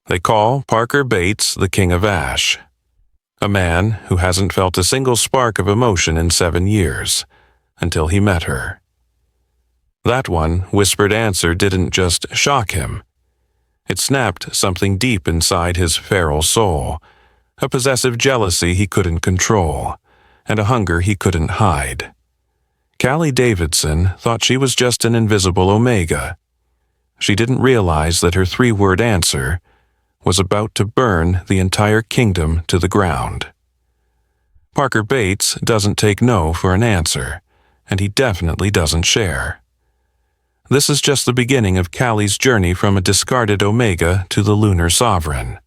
They call Parker Bates the King of Ash, a man who hasn't felt a single spark of emotion in 7 years, until he met her. That one whispered answer didn't just shock him. It snapped something deep inside his feral soul, a possessive jealousy he couldn't control, and a hunger he couldn't hide. Callie Davidson thought she was just an invisible omega. She didn't realize that her 3-word answer was about to burn the entire kingdom to the ground. Parker Bates doesn't take no for an answer, and he definitely doesn't share. This is just the beginning of Callie's journey from a discarded omega to the lunar sovereign.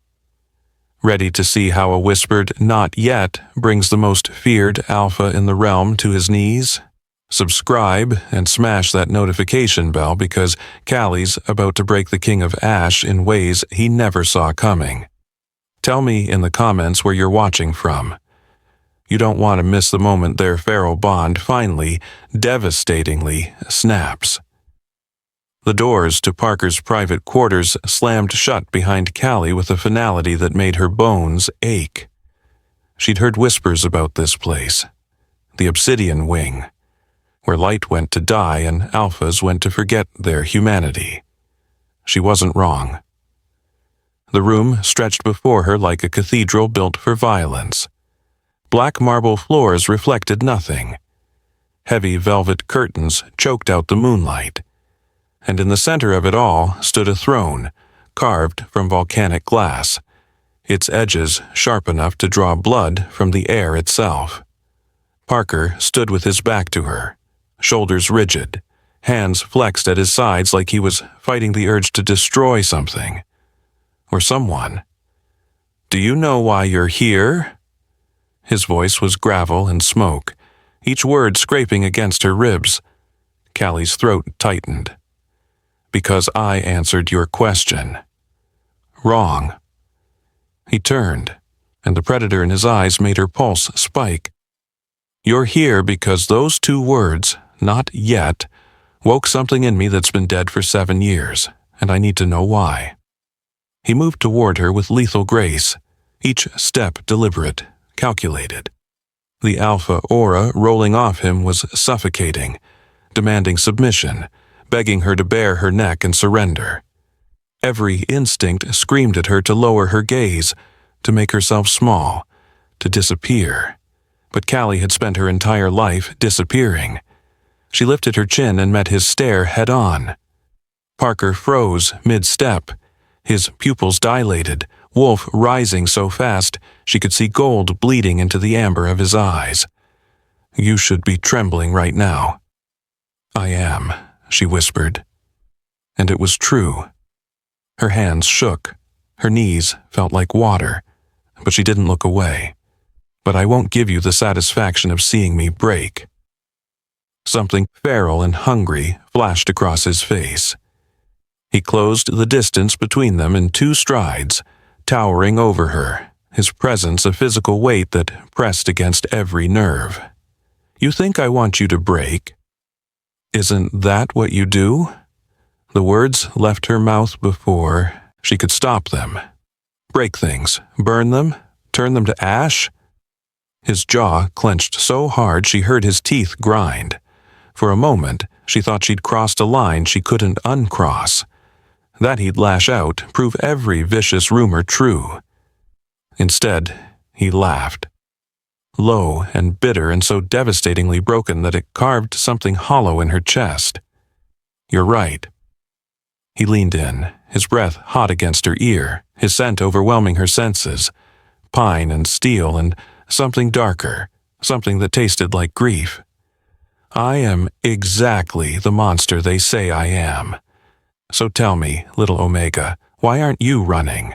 Ready to see how a whispered "not yet" brings the most feared alpha in the realm to his knees? Subscribe and smash that notification bell because Callie's about to break the King of Ash in ways he never saw coming. Tell me in the comments where you're watching from. You don't want to miss the moment their feral bond finally, devastatingly, snaps. The doors to Parker's private quarters slammed shut behind Callie with a finality that made her bones ache. She'd heard whispers about this place, the Obsidian Wing, where light went to die and alphas went to forget their humanity. She wasn't wrong. The room stretched before her like a cathedral built for violence. Black marble floors reflected nothing. Heavy velvet curtains choked out the moonlight. And in the center of it all stood a throne, carved from volcanic glass, its edges sharp enough to draw blood from the air itself. Parker stood with his back to her, shoulders rigid, hands flexed at his sides like he was fighting the urge to destroy something. Or someone. "Do you know why you're here?" His voice was gravel and smoke, each word scraping against her ribs. Callie's throat tightened. "Because I answered your question." Wrong. He turned, and the predator in his eyes made her pulse spike. "You're here because those 2 words, 'not yet,' woke something in me that's been dead for 7 years, and I need to know why." He moved toward her with lethal grace, each step deliberate, calculated. The alpha aura rolling off him was suffocating, demanding submission, begging her to bare her neck and surrender. Every instinct screamed at her to lower her gaze, to make herself small, to disappear. But Callie had spent her entire life disappearing. She lifted her chin and met his stare head-on. Parker froze mid-step, his pupils dilated, wolf rising so fast she could see gold bleeding into the amber of his eyes. "You should be trembling right now." "I am," she whispered. And it was true. Her hands shook, her knees felt like water, but she didn't look away. "But I won't give you the satisfaction of seeing me break." Something feral and hungry flashed across his face. He closed the distance between them in 2 strides, towering over her, his presence a physical weight that pressed against every nerve. "You think I want you to break? Isn't that what you do?" The words left her mouth before she could stop them. Break things, burn them, turn them to ash? His jaw clenched so hard she heard his teeth grind. For a moment, she thought she'd crossed a line she couldn't uncross. That he'd lash out, prove every vicious rumor true. Instead, he laughed. Low and bitter and so devastatingly broken that it carved something hollow in her chest. "You're right." He leaned in, his breath hot against her ear, his scent overwhelming her senses. Pine and steel and something darker, something that tasted like grief. "I am exactly the monster they say I am. So tell me, little Omega, why aren't you running?"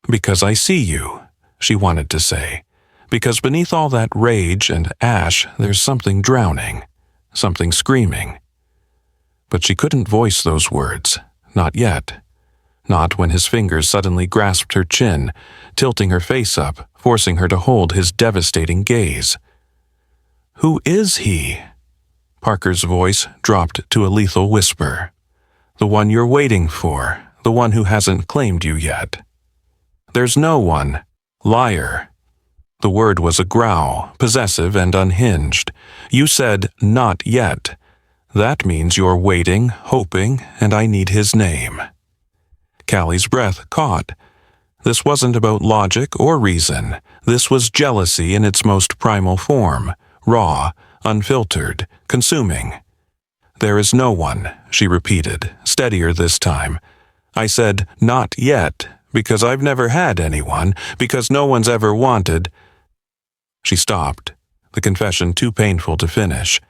"Because I see you," she wanted to say. "Because beneath all that rage and ash there's something drowning, something screaming." But she couldn't voice those words, not yet. Not when his fingers suddenly grasped her chin, tilting her face up, forcing her to hold his devastating gaze. "Who is he?" Parker's voice dropped to a lethal whisper. "The one you're waiting for, the one who hasn't claimed you yet. There's no one. Liar. The word was a growl, possessive and unhinged. You said, not yet. That means you're waiting, hoping, and I need his name. Callie's breath caught. This wasn't about logic or reason. This was jealousy in its most primal form, raw, unfiltered, consuming. There is no one, she repeated, steadier this time. I said, not yet, because I've never had anyone, because no one's ever wanted. She stopped, the confession too painful to finish.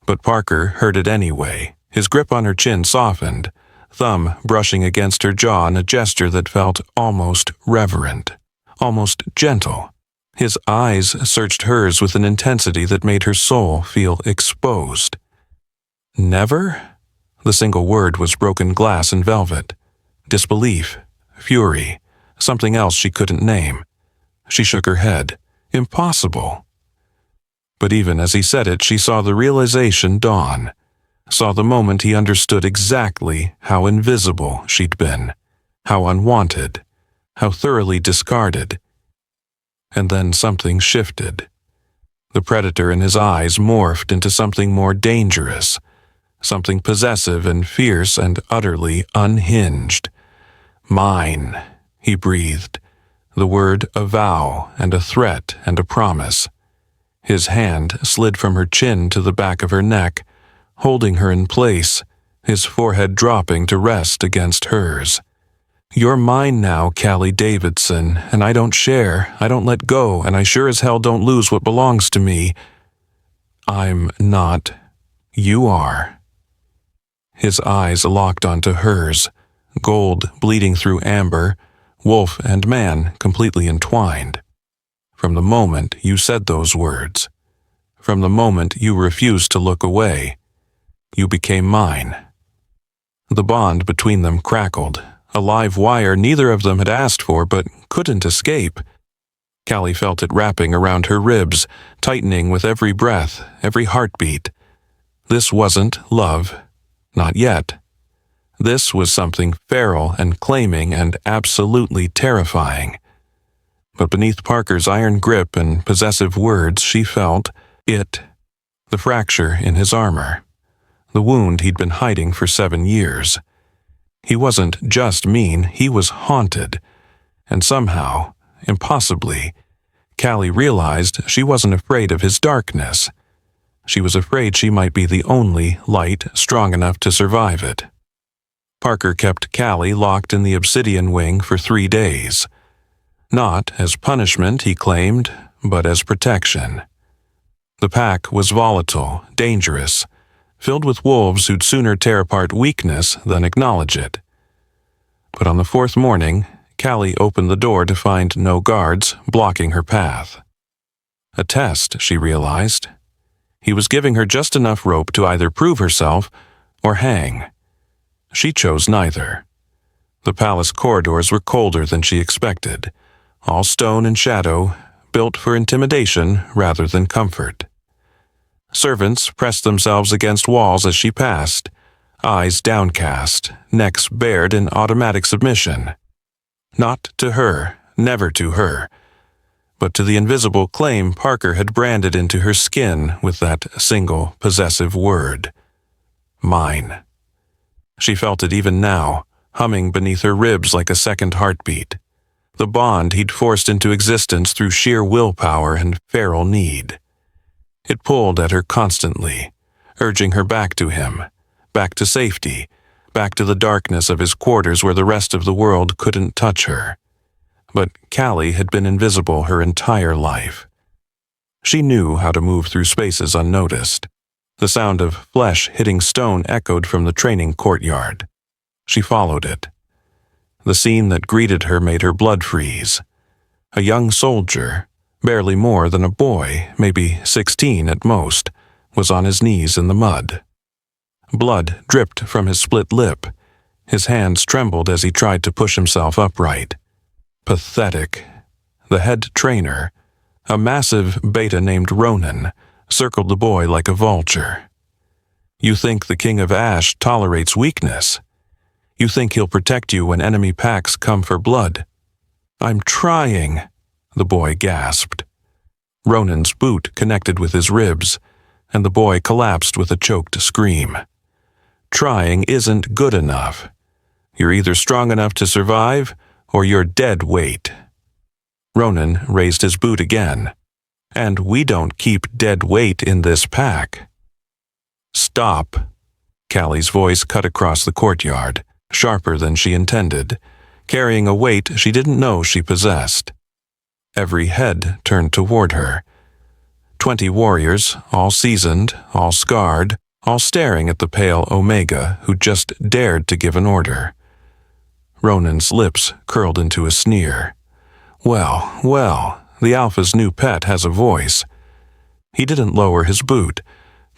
But Parker heard it anyway. His grip on her chin softened, thumb brushing against her jaw in a gesture that felt almost reverent, almost gentle. His eyes searched hers with an intensity that made her soul feel exposed. Never? The single word was broken glass and velvet. Disbelief, fury, something else she couldn't name. She shook her head. Impossible. But even as he said it, she saw the realization dawn, saw the moment he understood exactly how invisible she'd been, how unwanted, how thoroughly discarded. And then something shifted. The predator in his eyes morphed into something more dangerous, something possessive and fierce and utterly unhinged. Mine, he breathed, the word a vow and a threat and a promise. His hand slid from her chin to the back of her neck, holding her in place, his forehead dropping to rest against hers. You're mine now, Callie Davidson, and I don't share, I don't let go, and I sure as hell don't lose what belongs to me. I'm not. You are. His eyes locked onto hers, gold bleeding through amber, wolf and man completely entwined. From the moment you said those words, from the moment you refused to look away, you became mine. The bond between them crackled, a live wire neither of them had asked for but couldn't escape. Callie felt it wrapping around her ribs, tightening with every breath, every heartbeat. This wasn't love, not yet. This was something feral and claiming and absolutely terrifying. But beneath Parker's iron grip and possessive words, she felt it, the fracture in his armor, the wound he'd been hiding for 7 years. He wasn't just mean, he was haunted. And somehow, impossibly, Callie realized she wasn't afraid of his darkness. She was afraid she might be the only light strong enough to survive it. Parker kept Callie locked in the obsidian wing for 3 days. Not as punishment, he claimed, but as protection. The pack was volatile, dangerous, filled with wolves who'd sooner tear apart weakness than acknowledge it. But on the 4th morning, Callie opened the door to find no guards blocking her path. A test, she realized. He was giving her just enough rope to either prove herself or hang. She chose neither. The palace corridors were colder than she expected, all stone and shadow, built for intimidation rather than comfort. Servants pressed themselves against walls as she passed, eyes downcast, necks bared in automatic submission. Not to her, never to her, but to the invisible claim Parker had branded into her skin with that single possessive word. Mine. She felt it even now, humming beneath her ribs like a second heartbeat. The bond he'd forced into existence through sheer willpower and feral need. It pulled at her constantly, urging her back to him, back to safety, back to the darkness of his quarters where the rest of the world couldn't touch her. But Callie had been invisible her entire life. She knew how to move through spaces unnoticed. The sound of flesh hitting stone echoed from the training courtyard. She followed it. The scene that greeted her made her blood freeze. A young soldier, barely more than a boy, maybe 16 at most, was on his knees in the mud. Blood dripped from his split lip. His hands trembled as he tried to push himself upright. Pathetic. The head trainer, a massive beta named Ronan, circled the boy like a vulture. You think the King of Ash tolerates weakness? You think he'll protect you when enemy packs come for blood." "I'm trying," the boy gasped. Ronan's boot connected with his ribs, and the boy collapsed with a choked scream. "Trying isn't good enough. You're either strong enough to survive, or you're dead weight." Ronan raised his boot again. "And we don't keep dead weight in this pack." "Stop." Callie's voice cut across the courtyard, sharper than she intended, carrying a weight she didn't know she possessed. Every head turned toward her. 20 warriors, all seasoned, all scarred, all staring at the pale Omega who just dared to give an order. Ronan's lips curled into a sneer. Well, well, the Alpha's new pet has a voice. He didn't lower his boot.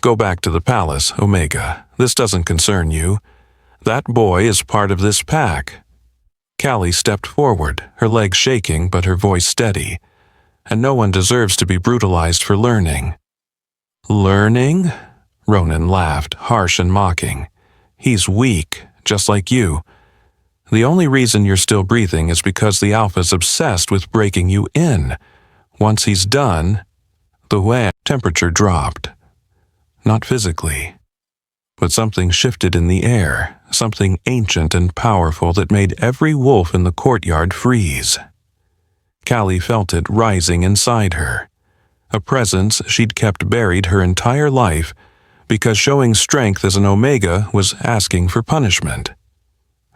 "Go back to the palace, Omega. This doesn't concern you. That boy is part of this pack." Callie stepped forward, her legs shaking but her voice steady. "And no one deserves to be brutalized for learning." "Learning?" Ronan laughed, harsh and mocking. "He's weak, just like you. The only reason you're still breathing is because the Alpha's obsessed with breaking you in. Once he's done..." The temperature dropped. Not physically, but something shifted in the air, something ancient and powerful that made every wolf in the courtyard freeze. Callie felt it rising inside her, a presence she'd kept buried her entire life because showing strength as an Omega was asking for punishment.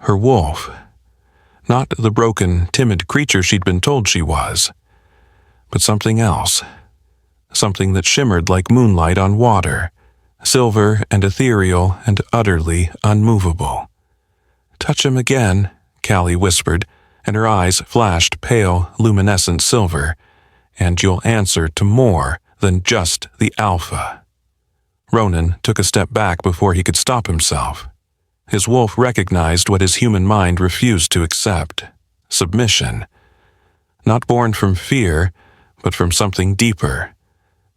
Her wolf. Not the broken, timid creature she'd been told she was, but something else. Something that shimmered like moonlight on water, silver and ethereal and utterly unmovable. "Touch him again," Callie whispered, and her eyes flashed pale, luminescent silver, "and you'll answer to more than just the Alpha." Ronan took a step back before he could stop himself. His wolf recognized what his human mind refused to accept: submission. Not born from fear, but from something deeper,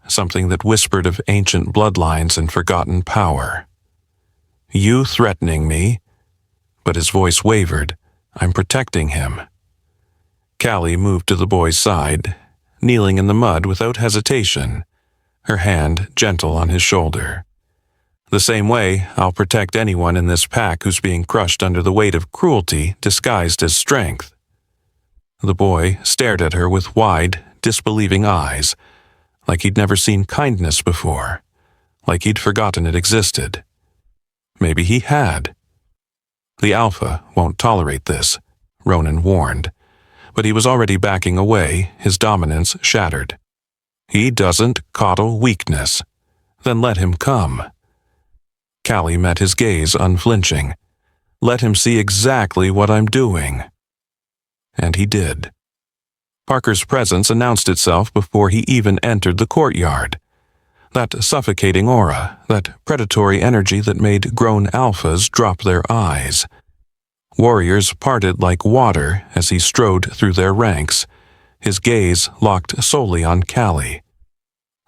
something that whispered of ancient bloodlines and forgotten power. "You threatening me?" But his voice wavered. "I'm protecting him." Callie moved to the boy's side, kneeling in the mud without hesitation, her hand gentle on his shoulder. "The same way I'll protect anyone in this pack who's being crushed under the weight of cruelty disguised as strength." The boy stared at her with wide, disbelieving eyes, like he'd never seen kindness before, like he'd forgotten it existed. Maybe he had. "The Alpha won't tolerate this," Ronan warned, but he was already backing away, his dominance shattered. "He doesn't coddle weakness. Then let him come." Callie met his gaze unflinching. "Let him see exactly what I'm doing." And he did. Parker's presence announced itself before he even entered the courtyard. That suffocating aura, that predatory energy that made grown alphas drop their eyes. Warriors parted like water as he strode through their ranks, his gaze locked solely on Callie.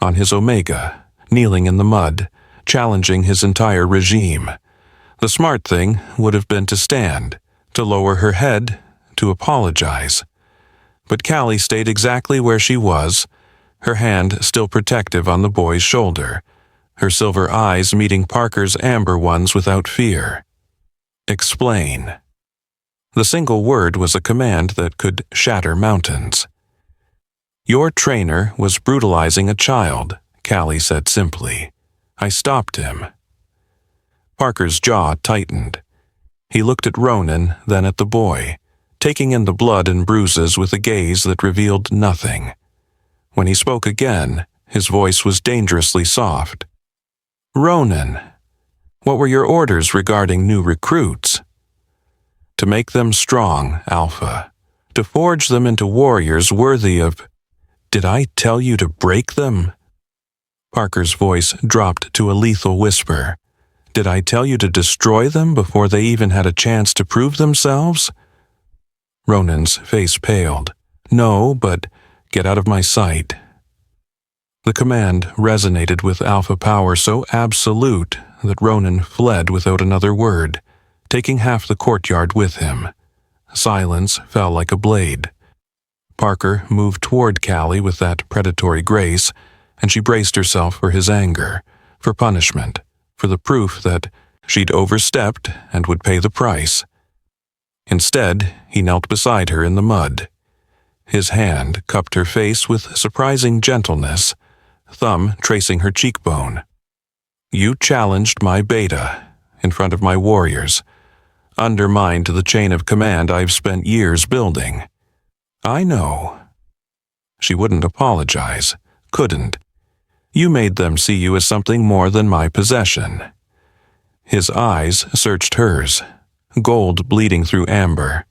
On his Omega, kneeling in the mud, challenging his entire regime. The smart thing would have been to stand, to lower her head, to apologize. But Callie stayed exactly where she was, her hand still protective on the boy's shoulder, her silver eyes meeting Parker's amber ones without fear. "Explain." The single word was a command that could shatter mountains. "Your trainer was brutalizing a child," Callie said simply. "I stopped him." Parker's jaw tightened. He looked at Ronan, then at the boy, taking in the blood and bruises with a gaze that revealed nothing. When he spoke again, his voice was dangerously soft. "Ronan, what were your orders regarding new recruits?" "To make them strong, Alpha. To forge them into warriors worthy of..." "Did I tell you to break them?" Parker's voice dropped to a lethal whisper. "Did I tell you to destroy them before they even had a chance to prove themselves?" Ronan's face paled. "No, but get out of my sight." The command resonated with Alpha power so absolute that Ronan fled without another word, taking half the courtyard with him. Silence fell like a blade. Parker moved toward Callie with that predatory grace, and she braced herself for his anger, for punishment, for the proof that she'd overstepped and would pay the price. Instead, he knelt beside her in the mud. His hand cupped her face with surprising gentleness, thumb tracing her cheekbone. You challenged my beta in front of my warriors, undermined the chain of command I've spent years building. I know. She wouldn't apologize, couldn't. You made them see you as something more than my possession. His eyes searched hers, gold bleeding through amber.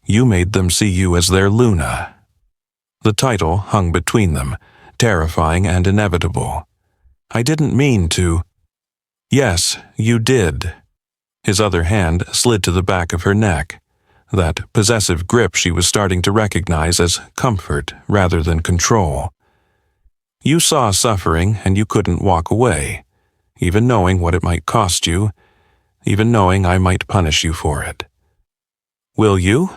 You made them see you as their Luna. The title hung between them, terrifying and inevitable. I didn't mean to. Yes, you did. His other hand slid to the back of her neck, that possessive grip she was starting to recognize as comfort rather than control. You saw suffering and you couldn't walk away, even knowing what it might cost you, even knowing I might punish you for it. Will you?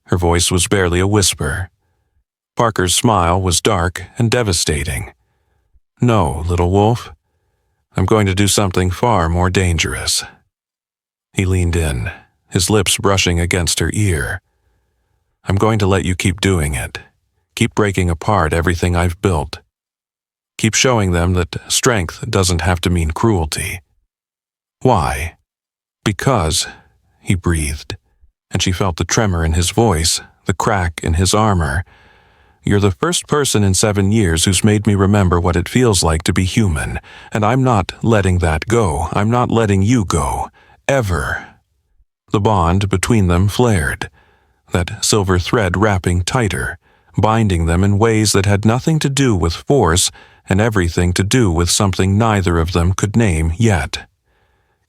Her voice was barely a whisper. Parker's smile was dark and devastating. No, little wolf. I'm going to do something far more dangerous. He leaned in, his lips brushing against her ear. I'm going to let you keep doing it. Keep breaking apart everything I've built. Keep showing them that strength doesn't have to mean cruelty. Why? Because, he breathed, and she felt the tremor in his voice, the crack in his armor. You're the first person in 7 years who's made me remember what it feels like to be human, and I'm not letting that go. I'm not letting you go. Ever. The bond between them flared, that silver thread wrapping tighter, binding them in ways that had nothing to do with force and everything to do with something neither of them could name yet.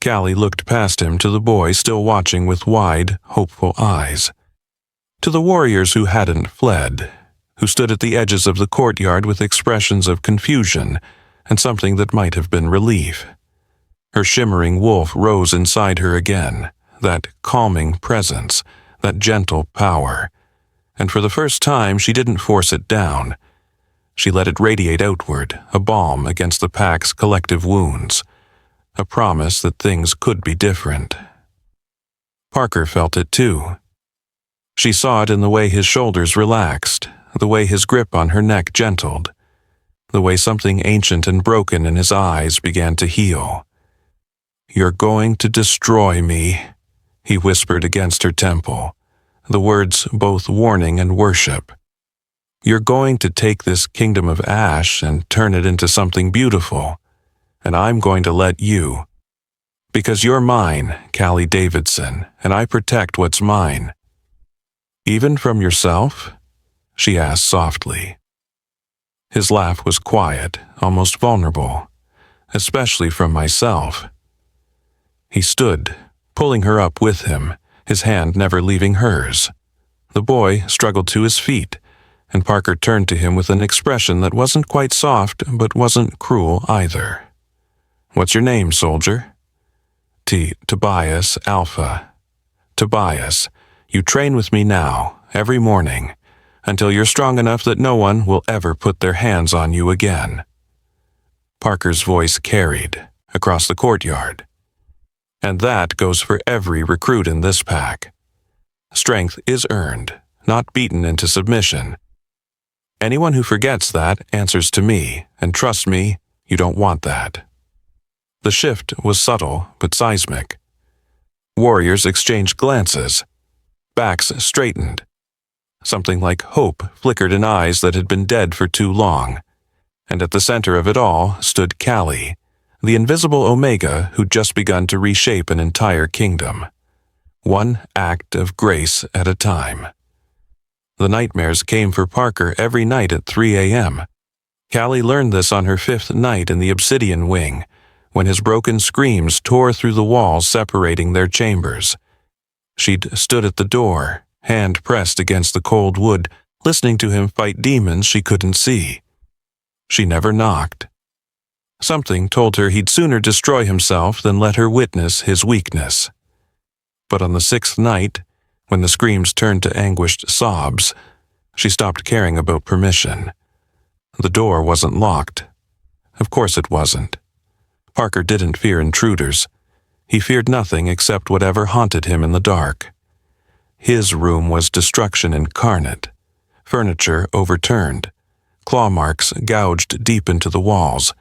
Callie looked past him to the boy still watching with wide, hopeful eyes. To the warriors who hadn't fled, who stood at the edges of the courtyard with expressions of confusion and something that might have been relief. Her shimmering wolf rose inside her again, that calming presence, that gentle power, and for the first time she didn't force it down. She let it radiate outward, a balm against the pack's collective wounds, a promise that things could be different. Parker felt it too. She saw it in the way his shoulders relaxed, the way his grip on her neck gentled, the way something ancient and broken in his eyes began to heal. You're going to destroy me, he whispered against her temple, the words both warning and worship. You're going to take this kingdom of ash and turn it into something beautiful, and I'm going to let you. Because you're mine, Callie Davidson, and I protect what's mine. Even from yourself? She asked softly. His laugh was quiet, almost vulnerable, especially from myself. He stood, pulling her up with him, his hand never leaving hers. The boy struggled to his feet, and Parker turned to him with an expression that wasn't quite soft, but wasn't cruel either. What's your name, soldier? Tobias Alpha. Tobias, you train with me now, every morning, until you're strong enough that no one will ever put their hands on you again. Parker's voice carried across the courtyard. And that goes for every recruit in this pack. Strength is earned, not beaten into submission. Anyone who forgets that answers to me, and trust me, you don't want that. The shift was subtle but seismic. Warriors exchanged glances. Backs straightened. Something like hope flickered in eyes that had been dead for too long. And at the center of it all stood Callie, the invisible Omega who'd just begun to reshape an entire kingdom. One act of grace at a time. The nightmares came for Parker every night at 3 a.m. Callie learned this on her 5th night in the Obsidian Wing, when his broken screams tore through the walls separating their chambers. She'd stood at the door, hand pressed against the cold wood, listening to him fight demons she couldn't see. She never knocked. Something told her he'd sooner destroy himself than let her witness his weakness. But on the 6th night, when the screams turned to anguished sobs, she stopped caring about permission. The door wasn't locked. Of course it wasn't. Parker didn't fear intruders. He feared nothing except whatever haunted him in the dark. His room was destruction incarnate. Furniture overturned, claw marks gouged deep into the walls,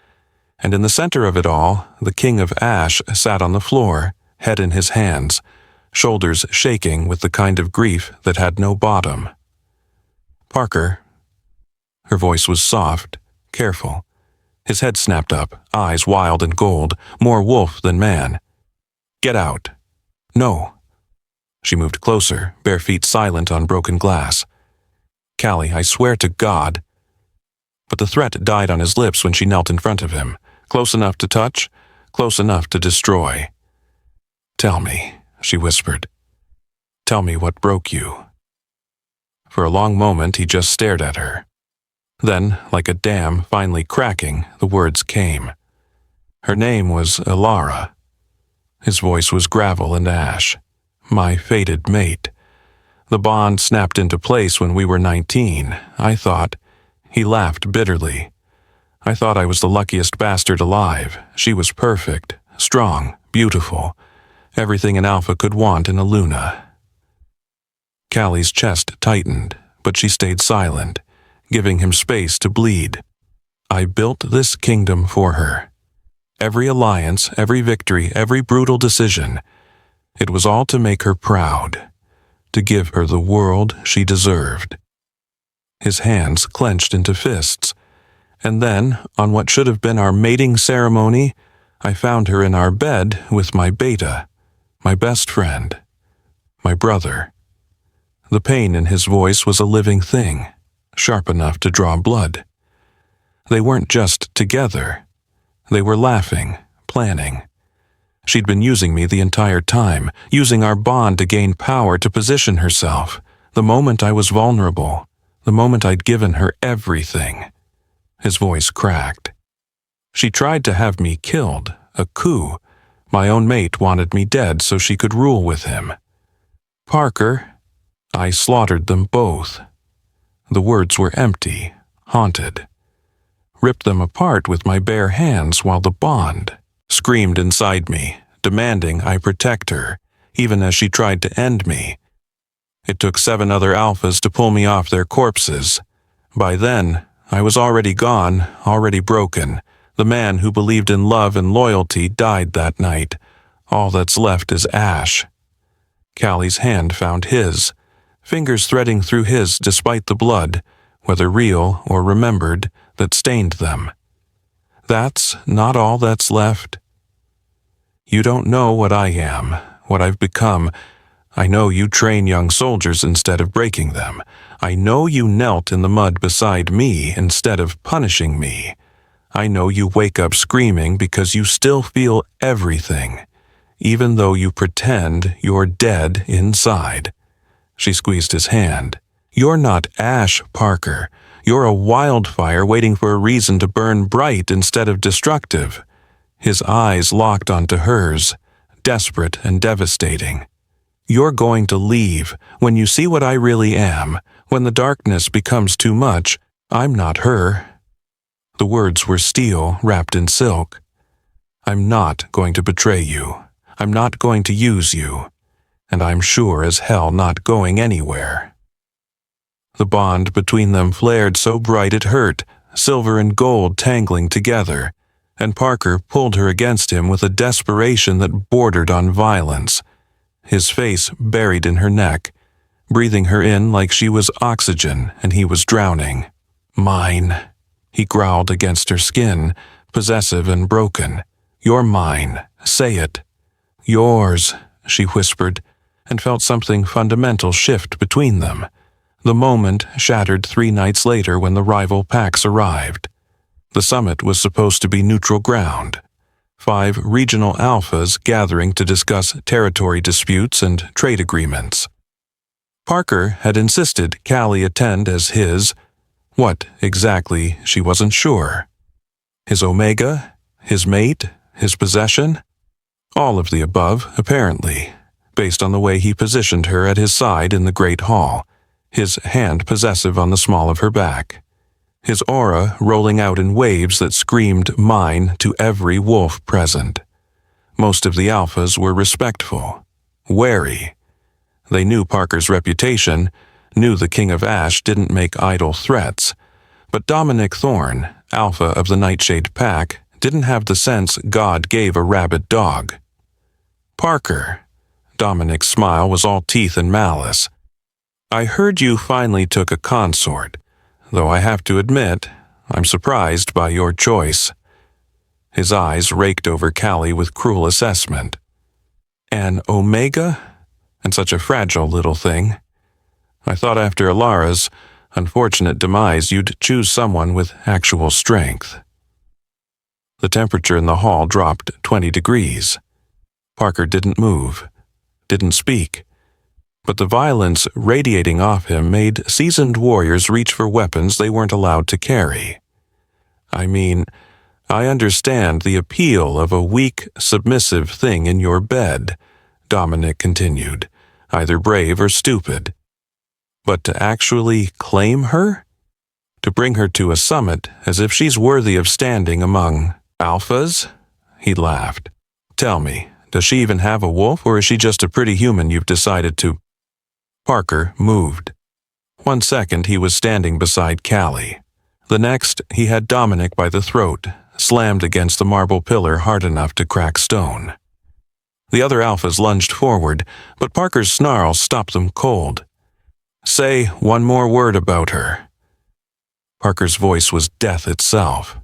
and in the center of it all, the King of Ash sat on the floor, head in his hands, shoulders shaking with the kind of grief that had no bottom. "Parker." Her voice was soft, careful. His head snapped up, eyes wild and gold, more wolf than man. "Get out." "No." She moved closer, bare feet silent on broken glass. "Callie, I swear to God." But the threat died on his lips when she knelt in front of him, close enough to touch, close enough to destroy. "Tell me," she whispered. "Tell me what broke you." For a long moment he just stared at her. Then, like a dam finally cracking, the words came. Her name was Ilara. His voice was gravel and ash. "My fated mate. The bond snapped into place when we were 19, I thought." He laughed bitterly. "I thought I was the luckiest bastard alive. She was perfect, strong, beautiful. Everything an alpha could want in a Luna." Callie's chest tightened, but she stayed silent, giving him space to bleed. "I built this kingdom for her. Every alliance, every victory, every brutal decision. It was all to make her proud, to give her the world she deserved." His hands clenched into fists. "And then, on what should have been our mating ceremony, I found her in our bed with my beta, my best friend, my brother." The pain in his voice was a living thing, sharp enough to draw blood. They weren't just together. They were laughing, planning. She'd been using me the entire time, using our bond to gain power to position herself. The moment I was vulnerable, the moment I'd given her everything. His voice cracked. "She tried to have me killed, a coup. My own mate wanted me dead so she could rule with him. Parker, I slaughtered them both." The words were empty, haunted. "Ripped them apart with my bare hands while the bond screamed inside me, demanding I protect her, even as she tried to end me. It took 7 other alphas to pull me off their corpses. By then, I was already gone, already broken. The man who believed in love and loyalty died that night. All that's left is ash." Callie's hand found his, fingers threading through his despite the blood, whether real or remembered, that stained them. "That's not all that's left." "You don't know what I am, what I've become. I know you train young soldiers instead of breaking them. I know you knelt in the mud beside me instead of punishing me. I know you wake up screaming because you still feel everything, even though you pretend you're dead inside." She squeezed his hand. "You're not ash, Parker. You're a wildfire waiting for a reason to burn bright instead of destructive." His eyes locked onto hers, desperate and devastating. "You're going to leave when you see what I really am. When the darkness becomes too much, I'm not her." The words were steel wrapped in silk. "I'm not going to betray you. I'm not going to use you. And I'm sure as hell not going anywhere." The bond between them flared so bright it hurt, silver and gold tangling together, and Parker pulled her against him with a desperation that bordered on violence. His face buried in her neck, breathing her in like she was oxygen and he was drowning. "Mine," he growled against her skin, possessive and broken. "You're mine. Say it." "Yours," she whispered, and felt something fundamental shift between them. The moment shattered 3 nights later when the rival packs arrived. The summit was supposed to be neutral ground. 5 regional alphas gathering to discuss territory disputes and trade agreements. Parker had insisted Callie attend as his, what exactly she wasn't sure. His omega? His mate? His possession? All of the above, apparently. based on the way he positioned her at his side in the great hall, his hand possessive on the small of her back, his aura rolling out in waves that screamed mine to every wolf present. Most of the alphas were respectful, wary. They knew Parker's reputation, knew the King of Ash didn't make idle threats, but Dominic Thorne, alpha of the Nightshade Pack, didn't have the sense God gave a rabid dog. Parker. Dominic's smile was all teeth and malice. I heard you finally took a consort, though I have to admit, I'm surprised by your choice. His eyes raked over Callie with cruel assessment. An Omega? And such a fragile little thing. I thought after Alara's unfortunate demise you'd choose someone with actual strength. The temperature in the hall dropped 20 degrees. Parker didn't move, didn't speak, but the violence radiating off him made seasoned warriors reach for weapons they weren't allowed to carry. I mean, I understand the appeal of a weak, submissive thing in your bed, Dominic continued, either brave or stupid. But to actually claim her? To bring her to a summit as if she's worthy of standing among alphas? He laughed. Tell me, does she even have a wolf, or is she just a pretty human you've decided to? Parker moved. 1 second he was standing beside Callie. The next he had Dominic by the throat, slammed against the marble pillar hard enough to crack stone. The other alphas lunged forward, but Parker's snarl stopped them cold. Say one more word about her. Parker's voice was death itself.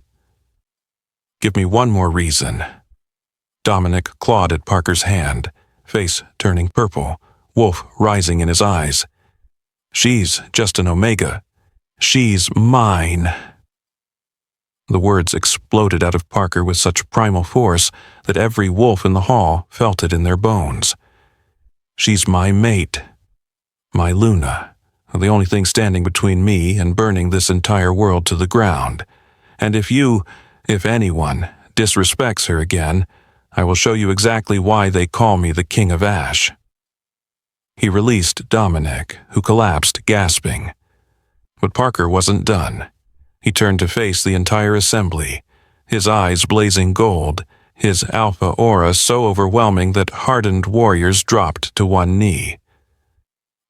Give me one more reason. Dominic clawed at Parker's hand, face turning purple, wolf rising in his eyes. She's just an Omega. She's mine. The words exploded out of Parker with such primal force that every wolf in the hall felt it in their bones. She's my mate. My Luna. The only thing standing between me and burning this entire world to the ground. And if anyone, disrespects her again, I will show you exactly why they call me the King of Ash. He released Dominic, who collapsed, gasping. But Parker wasn't done. He turned to face the entire assembly, his eyes blazing gold, his alpha aura so overwhelming that hardened warriors dropped to one knee.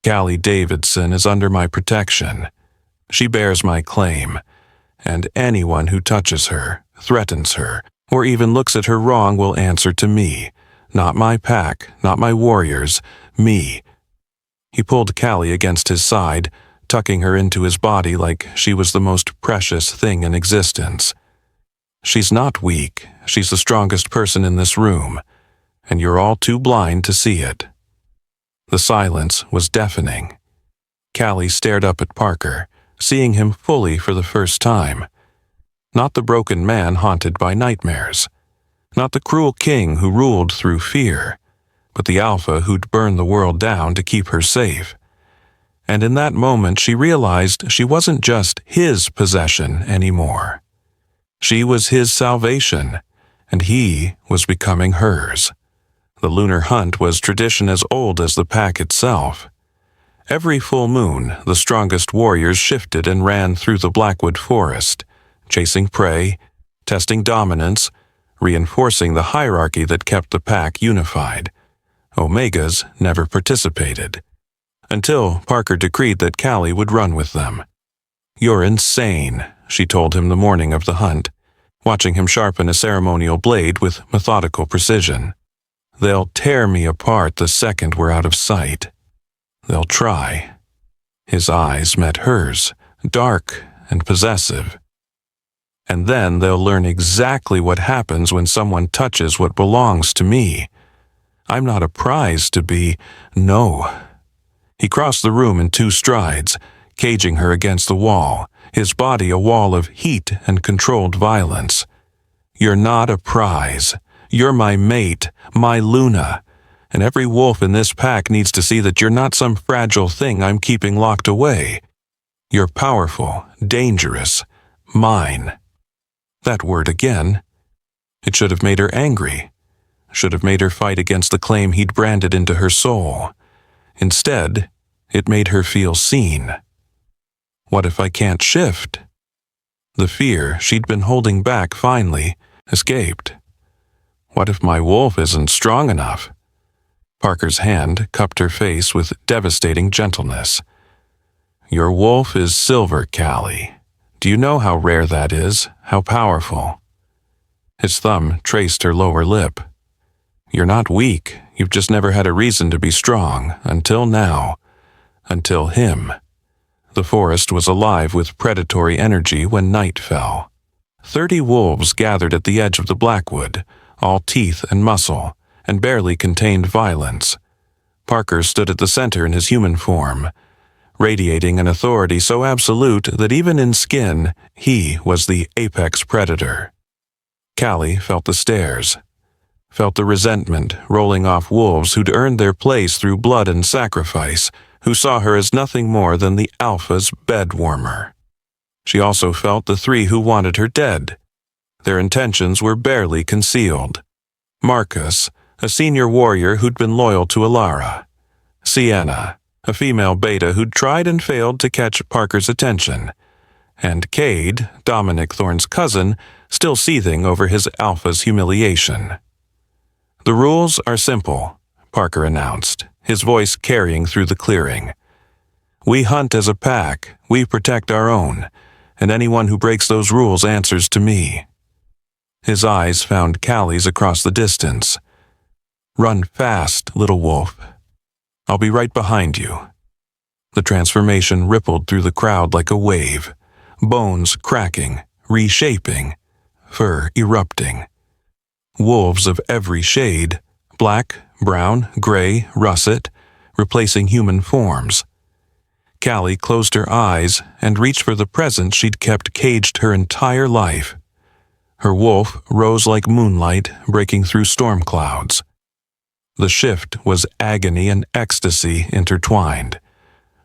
Callie Davidson is under my protection. She bears my claim, and anyone who touches her, threatens her, or even looks at her wrong will answer to me. Not my pack, not my warriors, me. He pulled Callie against his side, tucking her into his body like she was the most precious thing in existence. She's not weak, she's the strongest person in this room, and you're all too blind to see it. The silence was deafening. Callie stared up at Parker, seeing him fully for the first time. Not the broken man haunted by nightmares. Not the cruel king who ruled through fear, but the alpha who'd burn the world down to keep her safe. And in that moment she realized she wasn't just his possession anymore. She was his salvation, and he was becoming hers. The lunar hunt was tradition as old as the pack itself. Every full moon, the strongest warriors shifted and ran through the Blackwood forest, chasing prey, testing dominance, reinforcing the hierarchy that kept the pack unified. Omegas never participated, until Parker decreed that Callie would run with them. You're insane, she told him the morning of the hunt, watching him sharpen a ceremonial blade with methodical precision. They'll tear me apart the second we're out of sight. They'll try. His eyes met hers, dark and possessive. And then they'll learn exactly what happens when someone touches what belongs to me. I'm not a prize to be, no. He crossed the room in 2 strides, caging her against the wall, his body a wall of heat and controlled violence. You're not a prize. You're my mate, my Luna, and every wolf in this pack needs to see that you're not some fragile thing I'm keeping locked away. You're powerful, dangerous, mine. That word again. It should have made her angry. should have made her fight against the claim he'd branded into her soul. Instead, it made her feel seen. What if I can't shift? The fear she'd been holding back finally escaped. What if my wolf isn't strong enough? Parker's hand cupped her face with devastating gentleness. Your wolf is silver, Callie. Do you know how rare that is? How powerful? His thumb traced her lower lip. You're not weak. You've just never had a reason to be strong, until now. Until him. The forest was alive with predatory energy when night fell. 30 wolves gathered at the edge of the blackwood, all teeth and muscle, and barely contained violence. Parker stood at the center in his human form, radiating an authority so absolute that even in skin, he was the apex predator. Callie felt the stares, felt the resentment rolling off wolves who'd earned their place through blood and sacrifice, who saw her as nothing more than the alpha's bed warmer. She also felt the 3 who wanted her dead. Their intentions were barely concealed. Marcus, a senior warrior who'd been loyal to Alara. Sienna, a female beta who'd tried and failed to catch Parker's attention. And Cade, Dominic Thorne's cousin, still seething over his alpha's humiliation. The rules are simple, Parker announced, his voice carrying through the clearing. We hunt as a pack, we protect our own, and anyone who breaks those rules answers to me. His eyes found Callie's across the distance. Run fast, little wolf. I'll be right behind you. The transformation rippled through the crowd like a wave, bones cracking, reshaping, fur erupting. Wolves of every shade, black, brown, gray, russet, replacing human forms. Callie closed her eyes and reached for the present she'd kept caged her entire life. Her wolf rose like moonlight breaking through storm clouds. The shift was agony and ecstasy intertwined.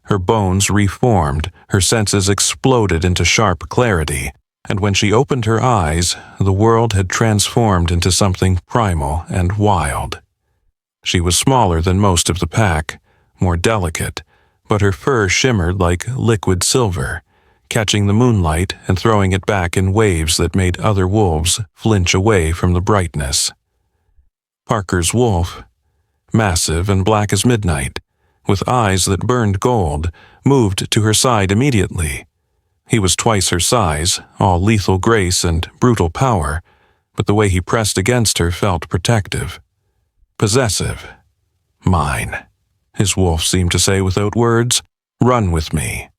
Her bones reformed, her senses exploded into sharp clarity, and when she opened her eyes, the world had transformed into something primal and wild. She was smaller than most of the pack, more delicate, but her fur shimmered like liquid silver, catching the moonlight and throwing it back in waves that made other wolves flinch away from the brightness. Parker's wolf, massive and black as midnight, with eyes that burned gold, moved to her side immediately. He was twice her size, all lethal grace and brutal power, but the way he pressed against her felt protective. Possessive. Mine, his wolf seemed to say without words. Run with me.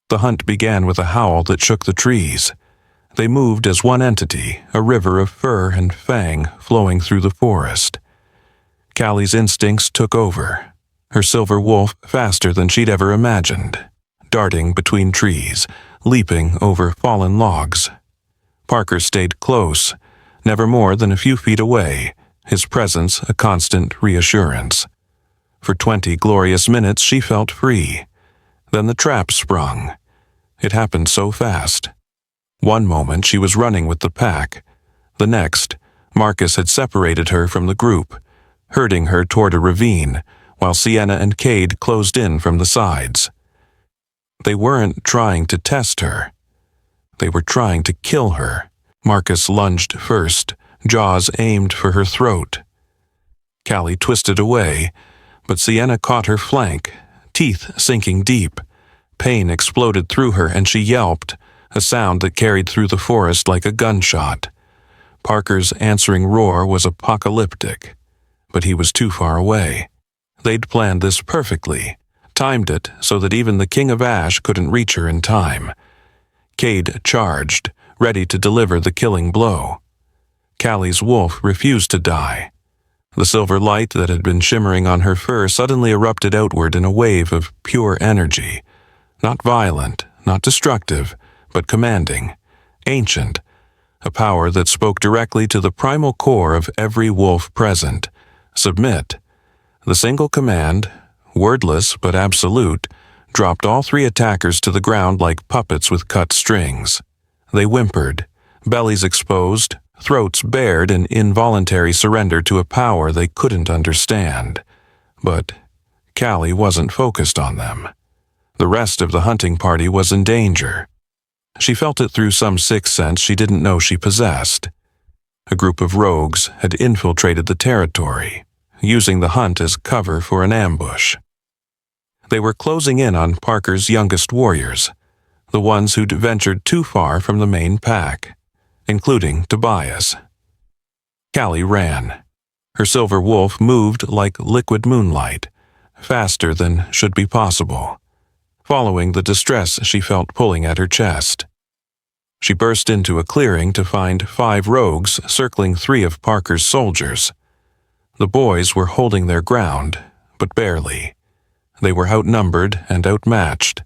The hunt began with a howl that shook the trees. They moved as one entity, a river of fur and fang flowing through the forest. Callie's instincts took over, her silver wolf faster than she'd ever imagined, darting between trees, leaping over fallen logs. Parker stayed close, never more than a few feet away, his presence a constant reassurance. For 20 glorious minutes she felt free. Then the trap sprung. It happened so fast. One moment she was running with the pack. The next, Marcus had separated her from the group, herding her toward a ravine, while Sienna and Cade closed in from the sides. They weren't trying to test her. They were trying to kill her. Marcus lunged first, jaws aimed for her throat. Callie twisted away, but Sienna caught her flank, teeth sinking deep. Pain exploded through her and she yelped, a sound that carried through the forest like a gunshot. Parker's answering roar was apocalyptic, but he was too far away. They'd planned this perfectly, timed it so that even the King of Ash couldn't reach her in time. Cade charged, ready to deliver the killing blow. Callie's wolf refused to die. The silver light that had been shimmering on her fur suddenly erupted outward in a wave of pure energy. Not violent, not destructive, but commanding, ancient, a power that spoke directly to the primal core of every wolf present. Submit. The single command, wordless but absolute, dropped all 3 attackers to the ground like puppets with cut strings. They whimpered, bellies exposed, throats bared in involuntary surrender to a power they couldn't understand. But Callie wasn't focused on them. The rest of the hunting party was in danger. She felt it through some sixth sense she didn't know she possessed. A group of rogues had infiltrated the territory, using the hunt as cover for an ambush. They were closing in on Parker's youngest warriors, the ones who'd ventured too far from the main pack, including Tobias. Callie ran. Her silver wolf moved like liquid moonlight, faster than should be possible, following the distress she felt pulling at her chest. She burst into a clearing to find 5 rogues circling 3 of Parker's soldiers. The boys were holding their ground, but barely. They were outnumbered and outmatched.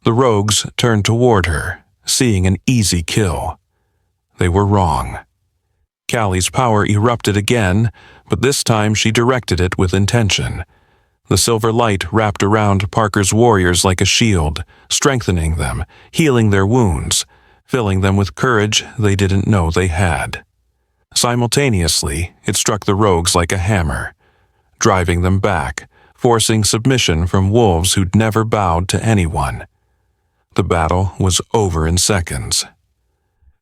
The rogues turned toward her, seeing an easy kill. They were wrong. Callie's power erupted again, but this time she directed it with intention. The silver light wrapped around Parker's warriors like a shield, strengthening them, healing their wounds, filling them with courage they didn't know they had. Simultaneously, it struck the rogues like a hammer, driving them back, forcing submission from wolves who'd never bowed to anyone. The battle was over in seconds.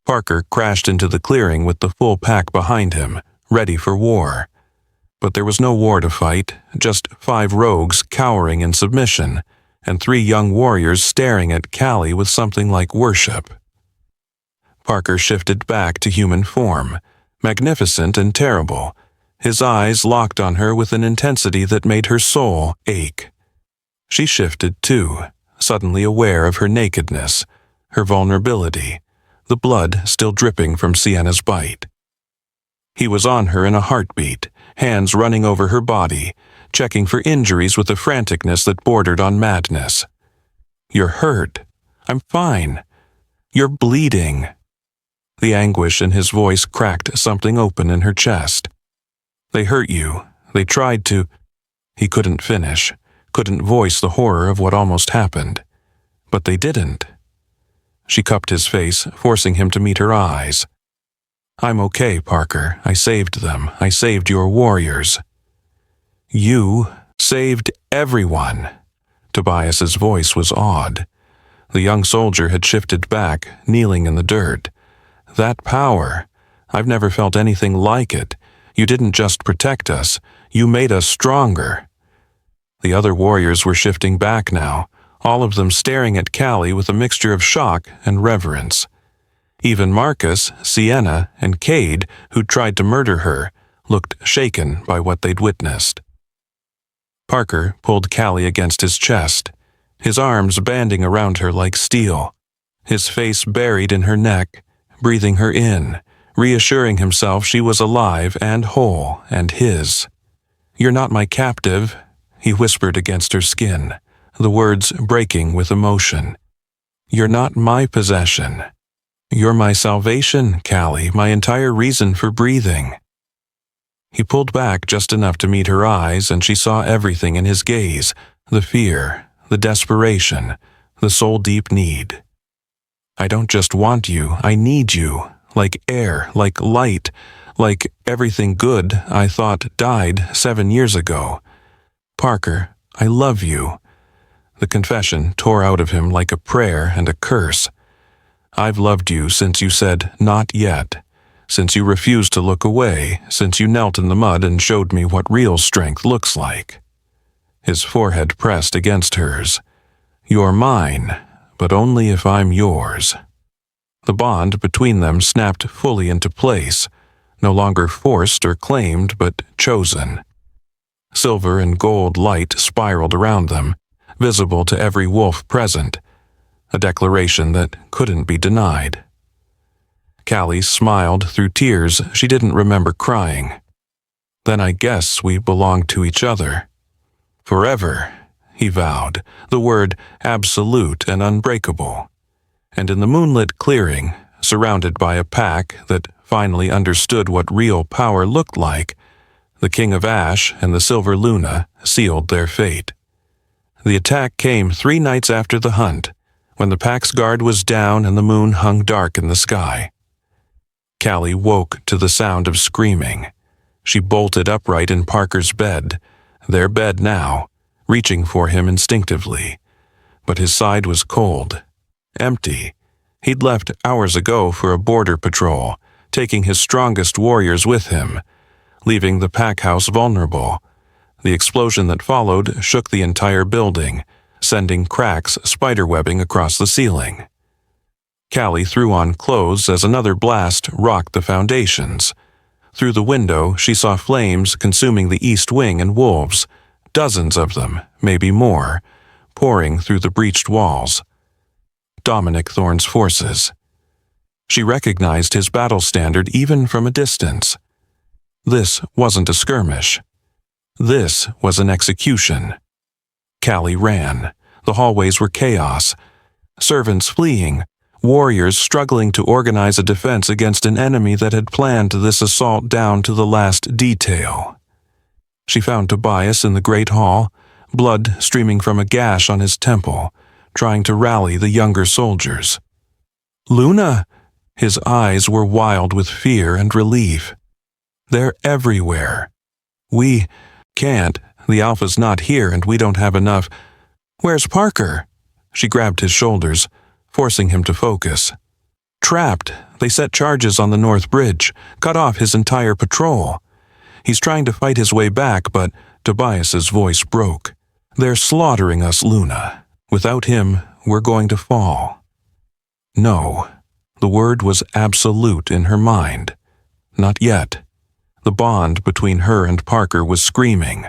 Parker crashed into the clearing with the full pack behind him, ready for war. But there was no war to fight, just 5 rogues cowering in submission, and 3 young warriors staring at Callie with something like worship. Parker shifted back to human form, magnificent and terrible, his eyes locked on her with an intensity that made her soul ache. She shifted too, suddenly aware of her nakedness, her vulnerability, the blood still dripping from Sienna's bite. He was on her in a heartbeat, hands running over her body, checking for injuries with a franticness that bordered on madness. "You're hurt. I'm fine. You're bleeding." The anguish in his voice cracked something open in her chest. "They hurt you. They tried to—" He couldn't finish, couldn't voice the horror of what almost happened. But they didn't. She cupped his face, forcing him to meet her eyes. "I'm okay, Parker. I saved them. I saved your warriors." "You saved everyone." Tobias's voice was awed. The young soldier had shifted back, kneeling in the dirt. "That power, I've never felt anything like it. You didn't just protect us, you made us stronger." The other warriors were shifting back now, all of them staring at Callie with a mixture of shock and reverence. Even Marcus, Sienna, and Cade, who'd tried to murder her, looked shaken by what they'd witnessed. Parker pulled Callie against his chest, his arms banding around her like steel, his face buried in her neck, breathing her in, reassuring himself she was alive and whole and his. "You're not my captive," he whispered against her skin, the words breaking with emotion. "You're not my possession. You're my salvation, Callie, my entire reason for breathing." He pulled back just enough to meet her eyes, and she saw everything in his gaze, the fear, the desperation, the soul-deep need. "I don't just want you, I need you, like air, like light, like everything good I thought died 7 years ago. Parker, I love you." The confession tore out of him like a prayer and a curse. "I've loved you since you said, 'Not yet,' since you refused to look away, since you knelt in the mud and showed me what real strength looks like." His forehead pressed against hers. "You're mine, but only if I'm yours." The bond between them snapped fully into place, no longer forced or claimed, but chosen. Silver and gold light spiraled around them, visible to every wolf present, a declaration that couldn't be denied. Callie smiled through tears she didn't remember crying. "Then I guess we belong to each other. Forever," he vowed, the word absolute and unbreakable. And in the moonlit clearing, surrounded by a pack that finally understood what real power looked like, the King of Ash and the Silver Luna sealed their fate. The attack came 3 nights after the hunt, when the pack's guard was down and the moon hung dark in the sky. Callie woke to the sound of screaming. She bolted upright in Parker's bed, their bed now, reaching for him instinctively. But his side was cold, empty. He'd left hours ago for a border patrol, taking his strongest warriors with him, leaving the pack house vulnerable. The explosion that followed shook the entire building, sending cracks spiderwebbing across the ceiling. Callie threw on clothes as another blast rocked the foundations. Through the window, she saw flames consuming the east wing and wolves, dozens of them, maybe more, pouring through the breached walls. Dominic Thorne's forces. She recognized his battle standard even from a distance. This wasn't a skirmish. This was an execution. Callie ran. The hallways were chaos. Servants fleeing, warriors struggling to organize a defense against an enemy that had planned this assault down to the last detail. She found Tobias in the great hall, blood streaming from a gash on his temple, trying to rally the younger soldiers. "Luna!" His eyes were wild with fear and relief. "They're everywhere. We can't. The Alpha's not here and we don't have enough. Where's Parker?" She grabbed his shoulders, forcing him to focus. "Trapped. They set charges on the North Bridge, cut off his entire patrol. He's trying to fight his way back, but..." Tobias's voice broke. "They're slaughtering us, Luna. Without him, we're going to fall." No. The word was absolute in her mind. Not yet. The bond between her and Parker was screaming,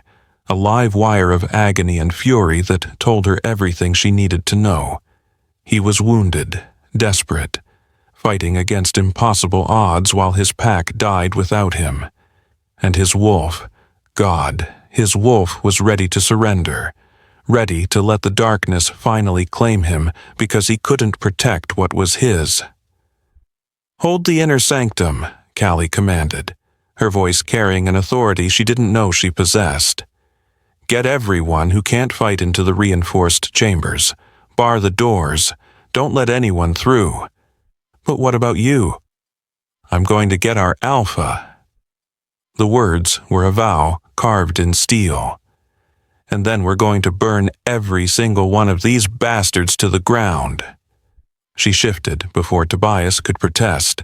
a live wire of agony and fury that told her everything she needed to know. He was wounded, desperate, fighting against impossible odds while his pack died without him. And his wolf, God, his wolf was ready to surrender, ready to let the darkness finally claim him because he couldn't protect what was his. "Hold the inner sanctum," Callie commanded, her voice carrying an authority she didn't know she possessed. "Get everyone who can't fight into the reinforced chambers. Bar the doors. Don't let anyone through." "But what about you?" "I'm going to get our Alpha." The words were a vow carved in steel. "And then we're going to burn every single one of these bastards to the ground." She shifted before Tobias could protest.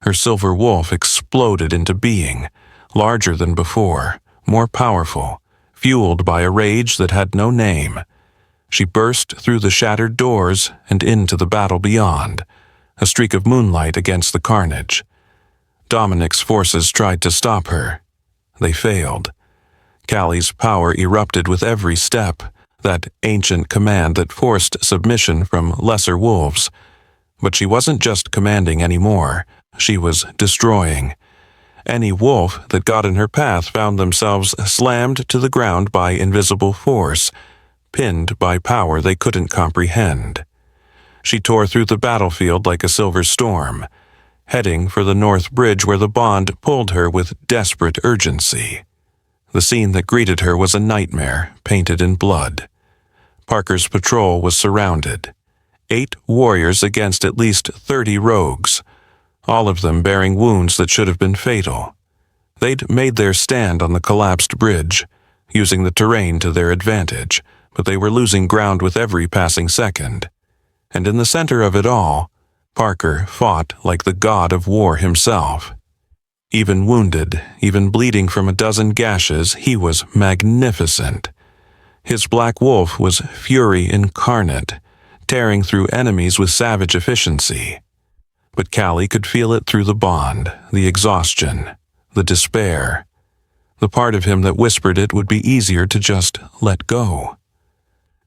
Her silver wolf exploded into being, larger than before, more powerful, fueled by a rage that had no name. She burst through the shattered doors and into the battle beyond, a streak of moonlight against the carnage. Dominic's forces tried to stop her. They failed. Callie's power erupted with every step, that ancient command that forced submission from lesser wolves. But she wasn't just commanding anymore. She was destroying. Any wolf that got in her path found themselves slammed to the ground by invisible force, pinned by power they couldn't comprehend. She tore through the battlefield like a silver storm, heading for the North Bridge where the bond pulled her with desperate urgency. The scene that greeted her was a nightmare painted in blood. Parker's patrol was surrounded. 8 warriors against at least 30 rogues, all of them bearing wounds that should have been fatal. They'd made their stand on the collapsed bridge, using the terrain to their advantage, but they were losing ground with every passing second. And in the center of it all, Parker fought like the god of war himself. Even wounded, even bleeding from a dozen gashes, he was magnificent. His black wolf was fury incarnate, tearing through enemies with savage efficiency. But Callie could feel it through the bond, the exhaustion, the despair. The part of him that whispered it would be easier to just let go.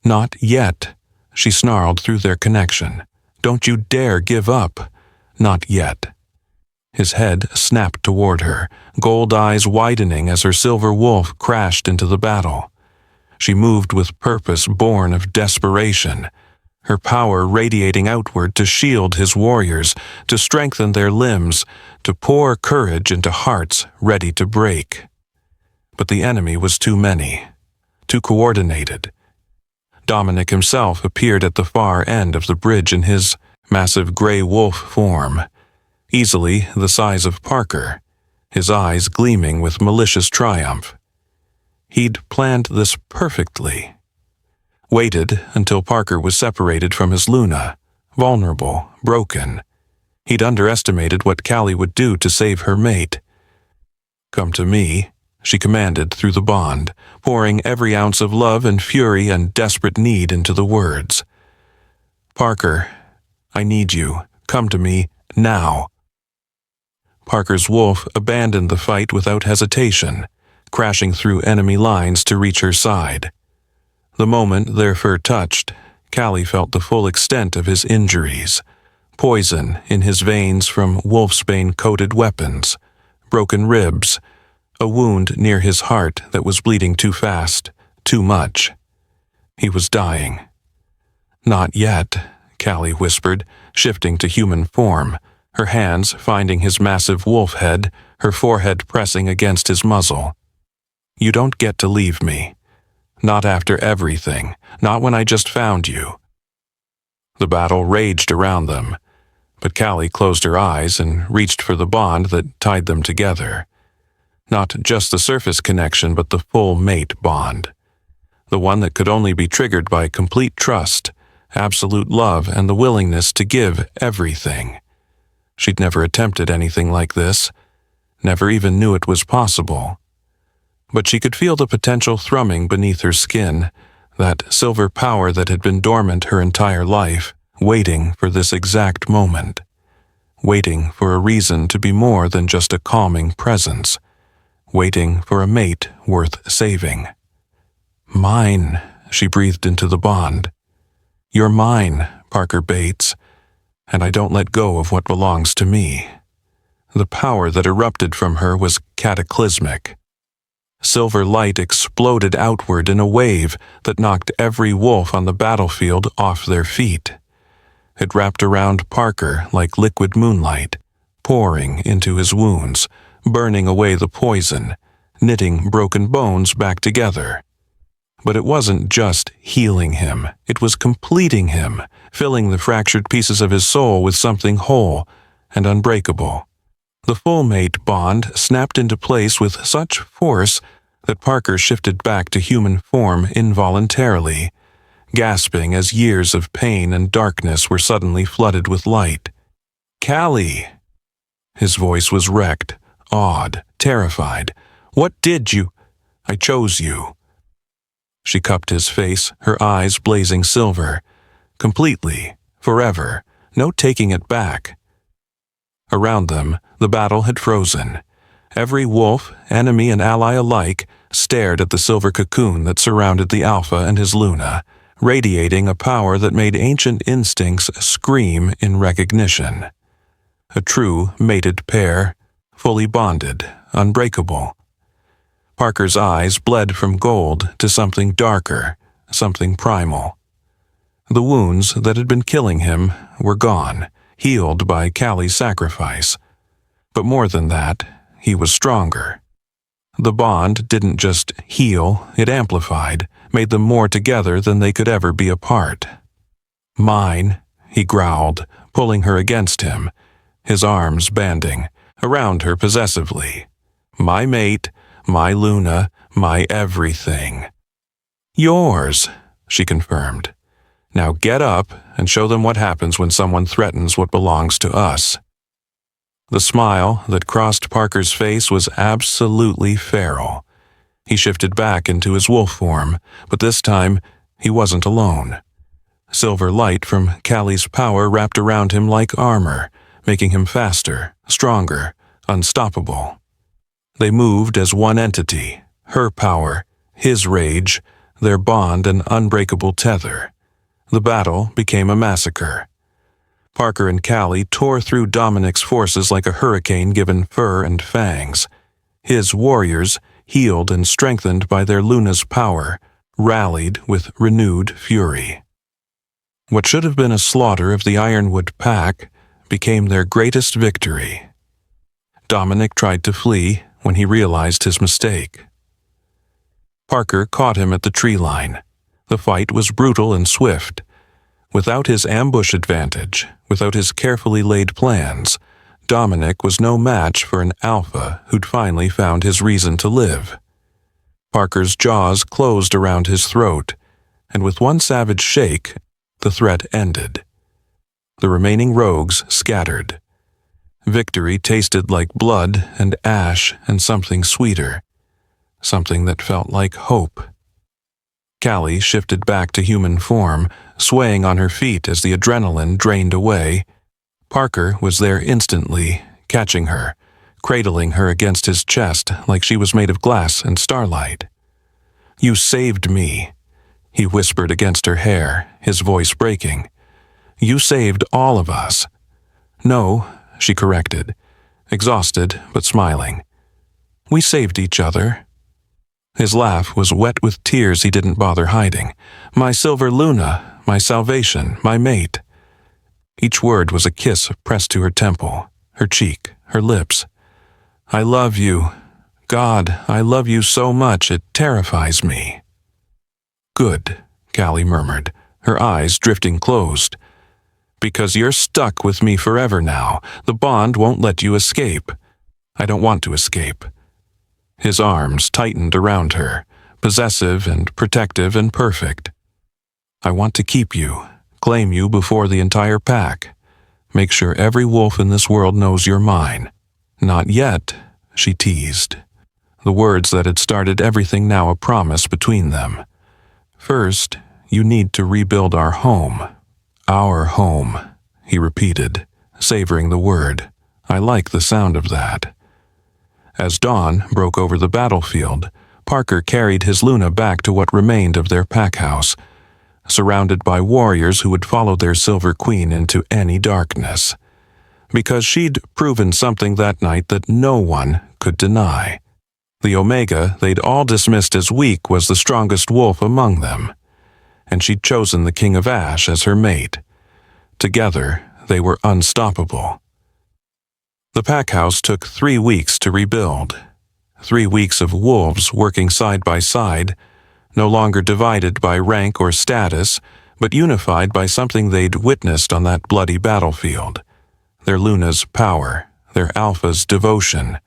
"Not yet," she snarled through their connection. "Don't you dare give up. Not yet." His head snapped toward her, gold eyes widening as her silver wolf crashed into the battle. She moved with purpose born of desperation, her power radiating outward to shield his warriors, to strengthen their limbs, to pour courage into hearts ready to break. But the enemy was too many, too coordinated. Dominic himself appeared at the far end of the bridge in his massive gray wolf form. easily the size of Parker, his eyes gleaming with malicious triumph. He'd planned this perfectly. Waited until Parker was separated from his Luna, vulnerable, broken. He'd underestimated what Callie would do to save her mate. "Come to me," she commanded through the bond, pouring every ounce of love and fury and desperate need into the words. "Parker, I need you. Come to me, now." Parker's wolf abandoned the fight without hesitation, crashing through enemy lines to reach her side. The moment their fur touched, Callie felt the full extent of his injuries. Poison in his veins from wolfsbane-coated weapons, broken ribs, a wound near his heart that was bleeding too fast, too much. He was dying. "Not yet," Callie whispered, shifting to human form, her hands finding his massive wolf head, her forehead pressing against his muzzle. "You don't get to leave me. Not after everything, not when I just found you." The battle raged around them, but Callie closed her eyes and reached for the bond that tied them together. Not just the surface connection, but the full mate bond. The one that could only be triggered by complete trust, absolute love, and the willingness to give everything. She'd never attempted anything like this, never even knew it was possible. But she could feel the potential thrumming beneath her skin, that silver power that had been dormant her entire life, waiting for this exact moment. Waiting for a reason to be more than just a calming presence. Waiting for a mate worth saving. "Mine," she breathed into the bond. "You're mine, Parker Bates, and I don't let go of what belongs to me." The power that erupted from her was cataclysmic. Silver light exploded outward in a wave that knocked every wolf on the battlefield off their feet. It wrapped around Parker like liquid moonlight, pouring into his wounds, burning away the poison, knitting broken bones back together. But it wasn't just healing him, it was completing him, filling the fractured pieces of his soul with something whole and unbreakable. The full mate bond snapped into place with such force that Parker shifted back to human form involuntarily, gasping as years of pain and darkness were suddenly flooded with light. "Callie!" His voice was wrecked, awed, terrified. "What did you? I chose you." She cupped his face, her eyes blazing silver. Completely, forever, no taking it back. Around them, the battle had frozen. Every wolf, enemy and ally alike, stared at the silver cocoon that surrounded the Alpha and his Luna, radiating a power that made ancient instincts scream in recognition. A true mated pair, fully bonded, unbreakable. Parker's eyes bled from gold to something darker, something primal. The wounds that had been killing him were gone, healed by Callie's sacrifice. But more than that, he was stronger. The bond didn't just heal, it amplified, made them more together than they could ever be apart. "Mine," he growled, pulling her against him, his arms banding, around her possessively. "My mate, my Luna, my everything." "Yours," she confirmed. "Now get up and show them what happens when someone threatens what belongs to us." The smile that crossed Parker's face was absolutely feral. He shifted back into his wolf form, but this time he wasn't alone. Silver light from Callie's power wrapped around him like armor, making him faster, stronger, unstoppable. They moved as one entity, her power, his rage, their bond an unbreakable tether. The battle became a massacre. Parker and Callie tore through Dominic's forces like a hurricane given fur and fangs. His warriors, healed and strengthened by their Luna's power, rallied with renewed fury. What should have been a slaughter of the Ironwood pack became their greatest victory. Dominic tried to flee when he realized his mistake. Parker caught him at the tree line. The fight was brutal and swift. Without his ambush advantage, without his carefully laid plans, Dominic was no match for an alpha who'd finally found his reason to live. Parker's jaws closed around his throat, and with one savage shake, the threat ended. The remaining rogues scattered. Victory tasted like blood and ash and something sweeter, something that felt like hope. Callie shifted back to human form, swaying on her feet as the adrenaline drained away. Parker was there instantly, catching her, cradling her against his chest like she was made of glass and starlight. "You saved me," he whispered against her hair, his voice breaking. "You saved all of us." "No," she corrected, exhausted but smiling. "We saved each other." His laugh was wet with tears he didn't bother hiding. "My silver Luna, my salvation, my mate." Each word was a kiss pressed to her temple, her cheek, her lips. "I love you. God, I love you so much it terrifies me." "Good," Callie murmured, her eyes drifting closed. "Because you're stuck with me forever now. The bond won't let you escape." "I don't want to escape." His arms tightened around her, possessive and protective and perfect. "I want to keep you, claim you before the entire pack. Make sure every wolf in this world knows you're mine." "Not yet," she teased. The words that had started everything now a promise between them. "First, you need to rebuild our home." "Our home," he repeated, savoring the word. "I like the sound of that." As dawn broke over the battlefield, Parker carried his Luna back to what remained of their pack house, surrounded by warriors who would follow their Silver Queen into any darkness. Because she'd proven something that night that no one could deny. The Omega they'd all dismissed as weak was the strongest wolf among them, and she'd chosen the King of Ash as her mate. Together, they were unstoppable. The pack house took 3 weeks to rebuild. 3 weeks of wolves working side by side, no longer divided by rank or status, but unified by something they'd witnessed on that bloody battlefield. Their Luna's power, their Alpha's devotion.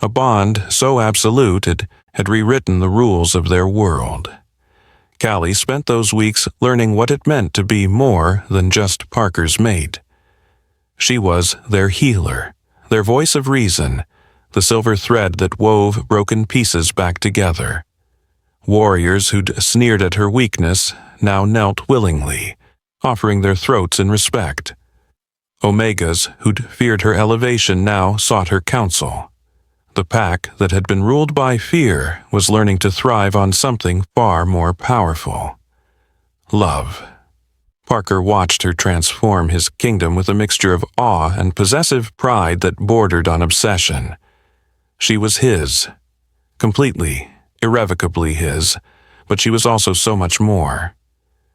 A bond so absolute it had rewritten the rules of their world. Callie spent those weeks learning what it meant to be more than just Parker's mate. She was their healer, their voice of reason, the silver thread that wove broken pieces back together. Warriors who'd sneered at her weakness now knelt willingly, offering their throats in respect. Omegas who'd feared her elevation now sought her counsel. The pack that had been ruled by fear was learning to thrive on something far more powerful. Love. Parker watched her transform his kingdom with a mixture of awe and possessive pride that bordered on obsession. She was his. Completely, irrevocably his, but she was also so much more.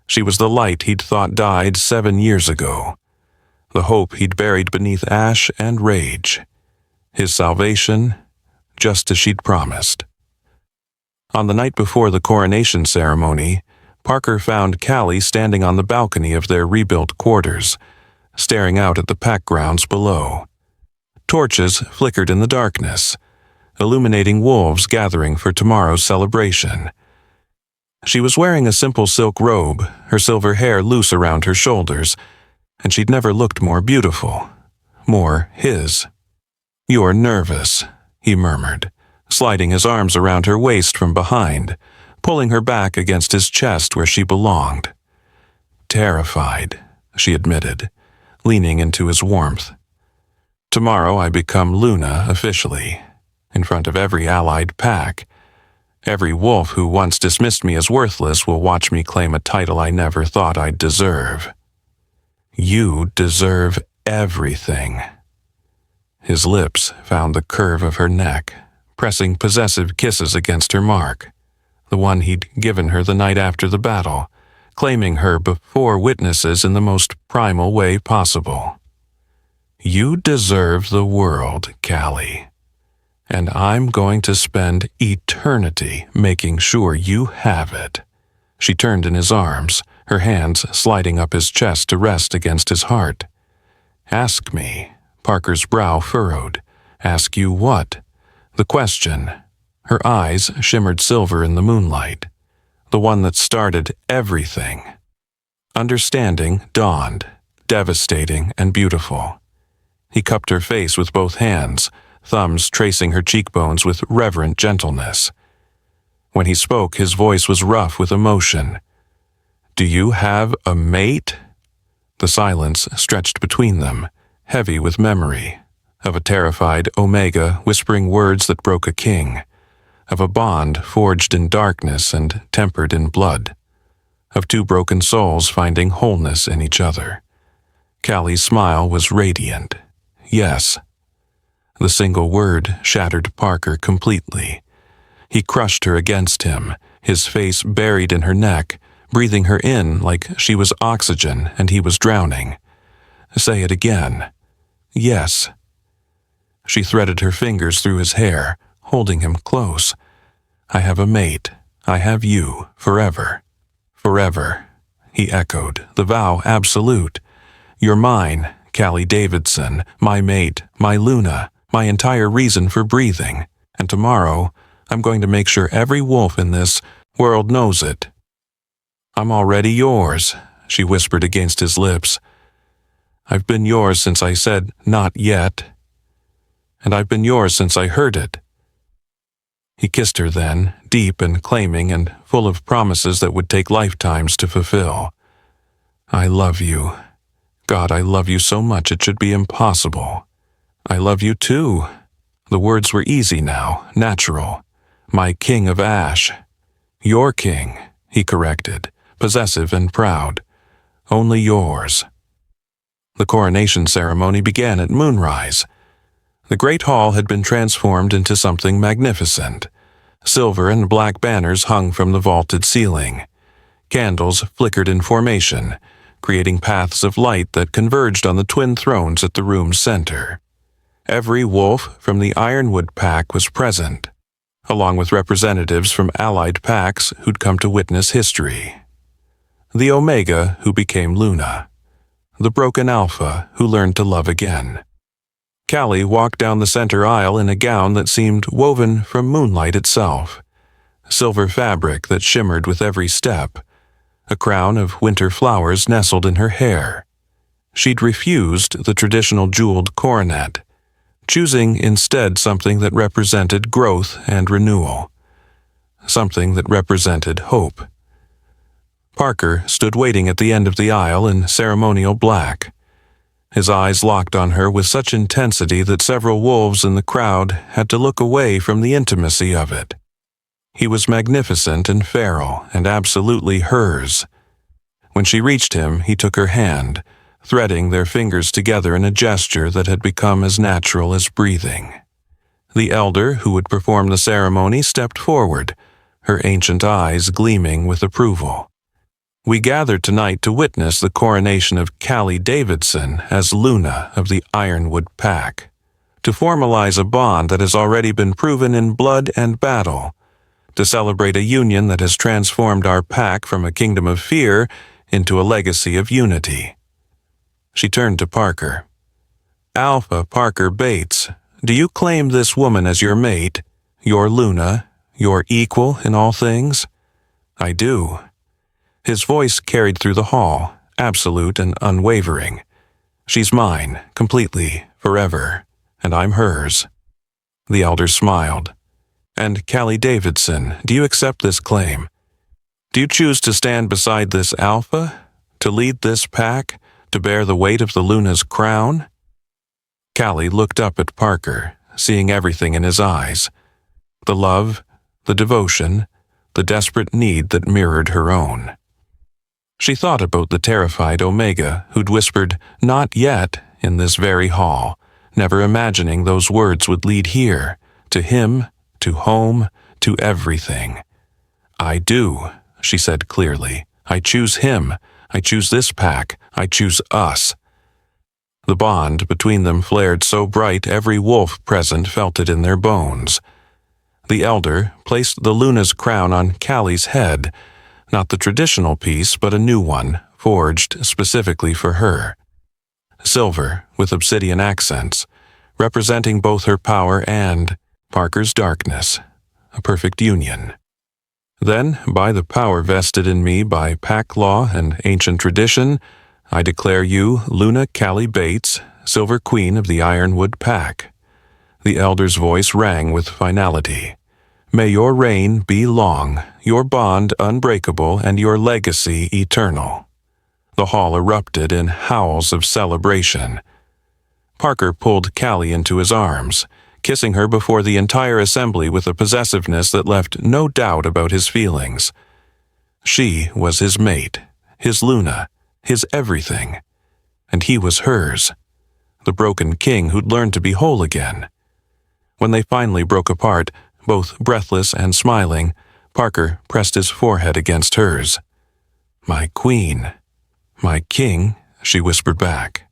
She was the light he'd thought died 7 years ago. The hope he'd buried beneath ash and rage. His salvation, just as she'd promised. On the night before the coronation ceremony, Parker found Callie standing on the balcony of their rebuilt quarters, staring out at the pack grounds below. Torches flickered in the darkness, illuminating wolves gathering for tomorrow's celebration. She was wearing a simple silk robe, her silver hair loose around her shoulders, and she'd never looked more beautiful, more his. "You're nervous," he murmured, sliding his arms around her waist from behind, pulling her back against his chest where she belonged. "Terrified," she admitted, leaning into his warmth. "Tomorrow I become Luna officially, in front of every allied pack. Every wolf who once dismissed me as worthless will watch me claim a title I never thought I'd deserve." "You deserve everything." His lips found the curve of her neck, pressing possessive kisses against her mark, the one he'd given her the night after the battle, claiming her before witnesses in the most primal way possible. "You deserve the world, Callie, and I'm going to spend eternity making sure you have it." She turned in his arms, her hands sliding up his chest to rest against his heart. "Ask me, Parker's brow furrowed. Ask you what? The question. Her eyes shimmered silver in the moonlight. The one that started everything. Understanding dawned, devastating and beautiful. He cupped her face with both hands, thumbs tracing her cheekbones with reverent gentleness. When he spoke, his voice was rough with emotion. Do you have a mate? The silence stretched between them, heavy with memory, of a terrified Omega whispering words that broke a king, of a bond forged in darkness and tempered in blood, of two broken souls finding wholeness in each other. Callie's smile was radiant. Yes. The single word shattered Parker completely. He crushed her against him, his face buried in her neck, breathing her in like she was oxygen and he was drowning. Say it again. Yes. She threaded her fingers through his hair, holding him close. I have a mate. I have you, forever. Forever, he echoed, the vow absolute. You're mine, Callie Davidson, my mate, my Luna, my entire reason for breathing. And tomorrow, I'm going to make sure every wolf in this world knows it. I'm already yours, she whispered against his lips. I've been yours since I said, not yet. And I've been yours since I heard it. He kissed her then, deep and claiming and full of promises that would take lifetimes to fulfill. I love you. God, I love you so much it should be impossible. I love you too. The words were easy now, natural. My king of ash. Your king, he corrected, possessive and proud. Only yours. The coronation ceremony began at moonrise. The great hall had been transformed into something magnificent. Silver and black banners hung from the vaulted ceiling. Candles flickered in formation, creating paths of light that converged on the twin thrones at the room's center. Every wolf from the Ironwood pack was present, along with representatives from allied packs who'd come to witness history. The Omega who became Luna. The broken Alpha who learned to love again. Callie walked down the center aisle in a gown that seemed woven from moonlight itself. Silver fabric that shimmered with every step. A crown of winter flowers nestled in her hair. She'd refused the traditional jeweled coronet, choosing instead something that represented growth and renewal. Something that represented hope. Parker stood waiting at the end of the aisle in ceremonial black. His eyes locked on her with such intensity that several wolves in the crowd had to look away from the intimacy of it. He was magnificent and feral and absolutely hers. When she reached him, he took her hand, threading their fingers together in a gesture that had become as natural as breathing. The elder who would perform the ceremony stepped forward, her ancient eyes gleaming with approval. We gathered tonight to witness the coronation of Callie Davidson as Luna of the Ironwood Pack, to formalize a bond that has already been proven in blood and battle, to celebrate a union that has transformed our pack from a kingdom of fear into a legacy of unity. She turned to Parker. Alpha Parker Bates, do you claim this woman as your mate, your Luna, your equal in all things? I do. His voice carried through the hall, absolute and unwavering. She's mine, completely, forever, and I'm hers. The elder smiled. And Callie Davidson, do you accept this claim? Do you choose to stand beside this Alpha, to lead this pack, to bear the weight of the Luna's crown? Callie looked up at Parker, seeing everything in his eyes. The love, the devotion, the desperate need that mirrored her own. She thought about the terrified Omega who'd whispered, "Not yet," in this very hall, never imagining those words would lead here, to him, to home, to everything. I do, she said clearly. I choose him. I choose this pack. I choose us. The bond between them flared so bright every wolf present felt it in their bones. The elder placed the Luna's crown on Callie's head, not the traditional piece, but a new one, forged specifically for her. silver with obsidian accents, representing both her power and Parker's darkness, a perfect union. Then, by the power vested in me by pack law and ancient tradition, I declare you Luna Callie Bates, Silver Queen of the Ironwood Pack. The elder's voice rang with finality. May your reign be long, your bond unbreakable, and your legacy eternal. The hall erupted in howls of celebration. Parker pulled Callie into his arms, kissing her before the entire assembly with a possessiveness that left no doubt about his feelings. She was his mate, his Luna, his everything. And he was hers, the broken king who'd learned to be whole again. When they finally broke apart, both breathless and smiling, Parker pressed his forehead against hers. "My queen, my king," she whispered back.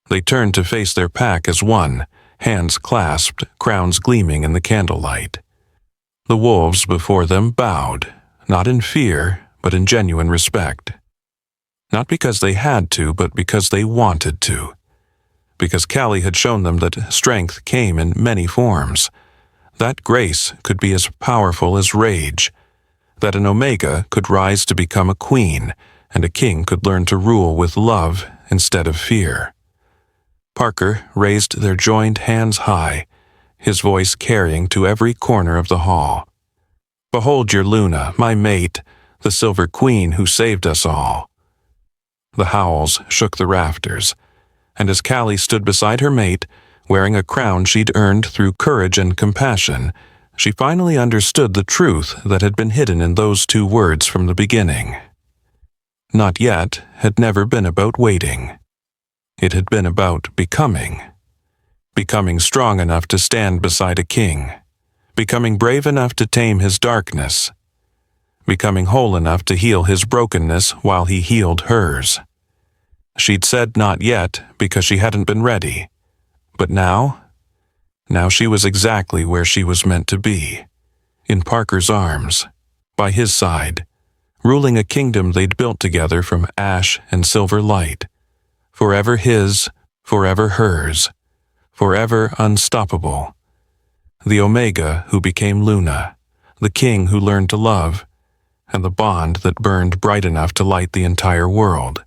They turned to face their pack as one, hands clasped, crowns gleaming in the candlelight. The wolves before them bowed, not in fear, but in genuine respect. Not because they had to, but because they wanted to. Because Callie had shown them that strength came in many forms, that grace could be as powerful as rage, that an Omega could rise to become a queen, and a king could learn to rule with love instead of fear. Parker raised their joined hands high, his voice carrying to every corner of the hall. "Behold your Luna, my mate, the Silver Queen who saved us all." The howls shook the rafters, and as Callie stood beside her mate, wearing a crown she'd earned through courage and compassion, she finally understood the truth that had been hidden in those two words from the beginning. Not yet had never been about waiting. It had been about becoming. Becoming strong enough to stand beside a king. Becoming brave enough to tame his darkness. Becoming whole enough to heal his brokenness while he healed hers. She'd said not yet because she hadn't been ready. But now she was exactly where she was meant to be. In Parker's arms, by his side, ruling a kingdom they'd built together from ash and silver light. Forever his, forever hers, forever unstoppable. The Omega who became Luna, the king who learned to love, and the bond that burned bright enough to light the entire world.